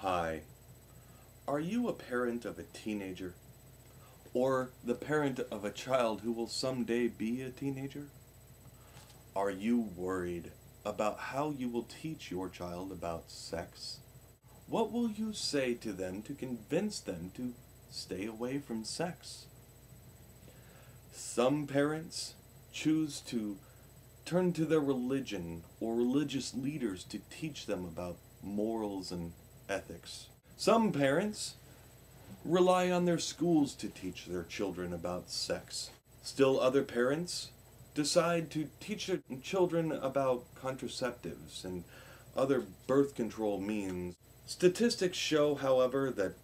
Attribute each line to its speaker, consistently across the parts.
Speaker 1: Hi. Are you a parent of a teenager? Or the parent of a child who will someday be a teenager? Are you worried about how you will teach your child about sex? What will you say to them to convince them to stay away from sex? Some parents choose to turn to their religion or religious leaders to teach them about morals and ethics. Some parents rely on their schools to teach their children about sex. Still other parents decide to teach their children about contraceptives and other birth control means. Statistics show, however, that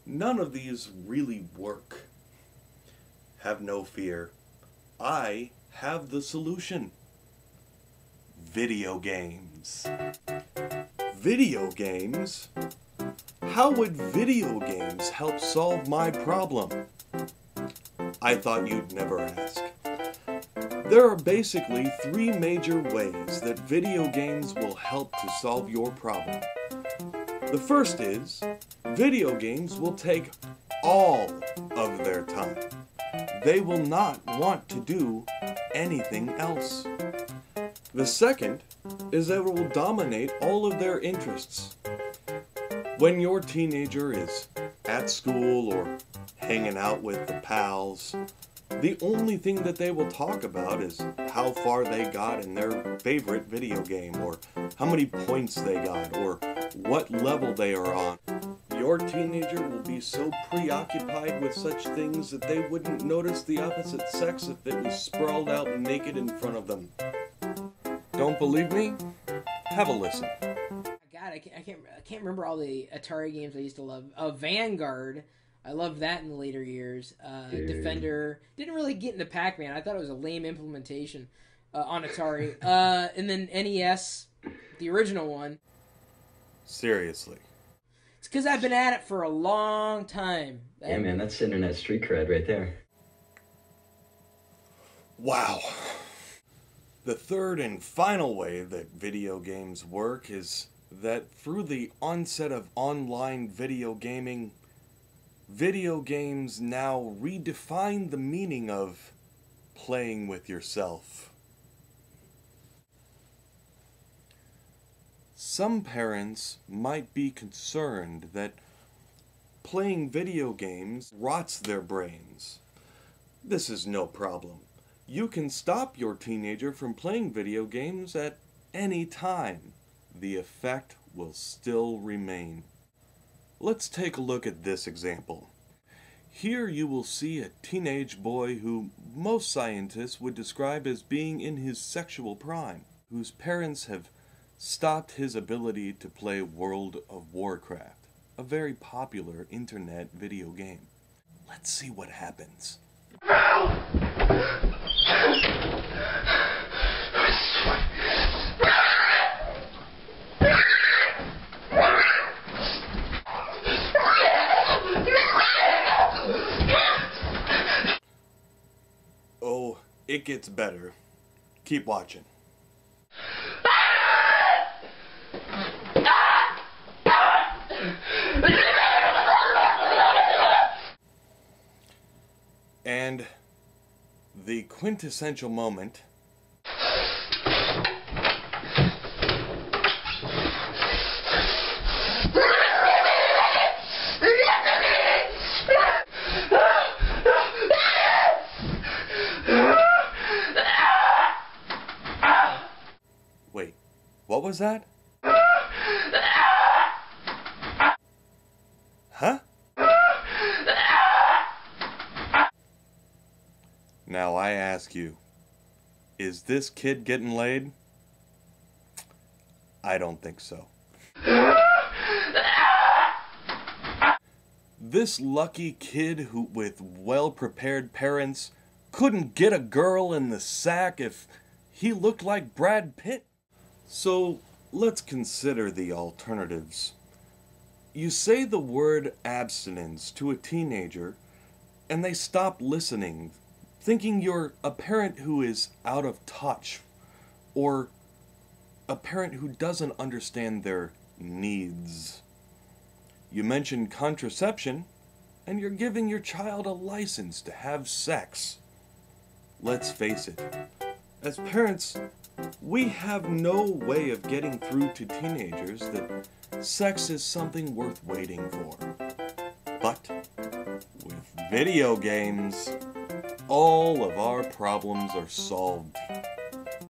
Speaker 1: none of these really work. Have no fear. I have the solution. Video games. Video games? How would video games help solve my problem? I thought you'd never ask. There are basically three major ways that video games will help to solve your problem. The first is, video games will take all of their time. They will not want to do anything else. The second is that it will dominate all of their interests. When your teenager is at school or hanging out with the pals, the only thing that they will talk about is how far they got in their favorite video game, or how many points they got, or what level they are on. Your teenager will be so preoccupied with such things that they wouldn't notice the opposite sex if it was sprawled out naked in front of them. Don't believe me? Have a listen.
Speaker 2: God, I can't remember all the Atari games I used to love. Vanguard, I loved that in the later years. Defender, didn't really get into Pac-Man. I thought it was a lame implementation on Atari. And then NES, the original one.
Speaker 1: Seriously.
Speaker 2: It's because I've been at it for a long time.
Speaker 3: Yeah, man, that's internet street cred right there.
Speaker 1: Wow. The third and final way that video games work is that through the onset of online video gaming, video games now redefine the meaning of playing with yourself. Some parents might be concerned that playing video games rots their brains. This is no problem. You can stop your teenager from playing video games at any time. The effect will still remain. Let's take a look at this example. Here you will see a teenage boy who most scientists would describe as being in his sexual prime, whose parents have stopped his ability to play World of Warcraft, a very popular internet video game. Let's see what happens. Oh, it gets better. Keep watching. And the quintessential moment. Wait, what was that? Huh? Now I ask you, is this kid getting laid? I don't think so. This lucky kid who, with well-prepared parents, couldn't get a girl in the sack if he looked like Brad Pitt. So let's consider the alternatives. You say the word abstinence to a teenager, and they stop listening, thinking you're a parent who is out of touch, or a parent who doesn't understand their needs. You mentioned contraception, and you're giving your child a license to have sex. Let's face it, as parents, we have no way of getting through to teenagers that sex is something worth waiting for. But with video games, all of our problems are solved